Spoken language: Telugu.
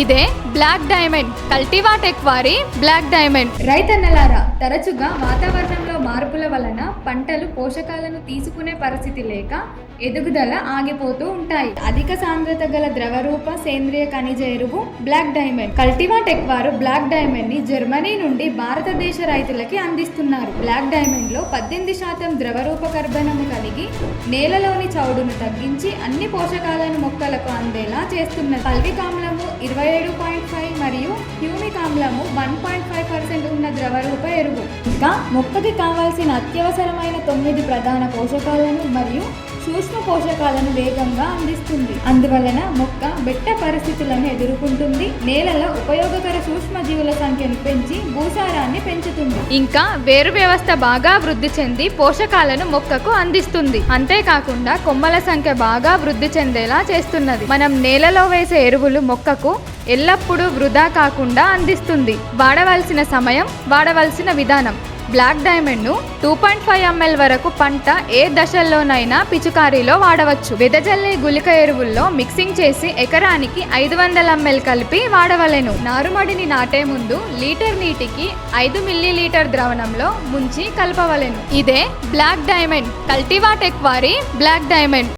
ఇదే బ్లాక్ డైమండ్, కల్టివాటెక్ వారి బ్లాక్ డైమండ్. రైతన్నలారా, తరచుగా వాతావరణంలో మార్పుల వలన పంటలు పోషకాలను తీసుకునే పరిస్థితి లేక ఎదుగుదల ఆగిపోతూ ఉంటాయి. అధిక సాంద్రత గల ద్రవరూప సేంద్రియ ఖనిజ ఎరువు బ్లాక్ డైమండ్. కల్టివాటెక్ వారు బ్లాక్ డైమండ్ ని జర్మనీ నుండి భారతదేశ రైతులకి అందిస్తున్నారు. బ్లాక్ డైమండ్ లో 18% ద్రవరూప కర్బనము కలిగి నేలలోని చౌడును తగ్గించి అన్ని పోషకాలను మొక్కలకు అందేలా చేస్తున్నది. పల్విక్ ఆమ్లము 27.5 మరియు హ్యూమిక్ ఆమ్లము 1.5% ఉన్న ద్రవరూప ఎరువు. ఇంకా మొక్కకి కావాల్సిన అత్యవసరమైన 9 ప్రధాన పోషకాలను మరియు సూక్ష్మ పోషకాలను వేగంగా అందిస్తుంది. అందువలన మొక్క బెట్ట పరిస్థితులను ఎదుర్కొంటుంది, నేలలో ఉపయోగకర సూక్ష్మజీవుల సంఖ్యను పెంచి భూసారాన్ని పెంచుతుంది. ఇంకా వేరు వ్యవస్థ బాగా వృద్ధి చెంది పోషకాలను మొక్కకు అందిస్తుంది. అంతేకాకుండా కొమ్మల సంఖ్య బాగా వృద్ధి చెందేలా చేస్తున్నది. మనం నేలలో వేసే ఎరువులు మొక్కకు ఎల్లప్పుడూ వృధా కాకుండా అందిస్తుంది. వాడవలసిన సమయం, వాడవలసిన విధానం. బ్లాక్ డైమండ్ను 2.5 ml వరకు పంట ఏ దశల్లోనైనా పిచుకారీలో వాడవచ్చు. వెదజల్లే గుళిక ఎరువుల్లో మిక్సింగ్ చేసి ఎకరానికి 500 ml కలిపి వాడవలెను. నారుమడిని నాటే ముందు లీటర్ నీటికి 5 మిల్లీలీటర్ ద్రావణంలో ముంచి కలపవలెను. ఇదే బ్లాక్ డైమండ్, కల్టివాటెక్ వారి బ్లాక్ డైమండ్.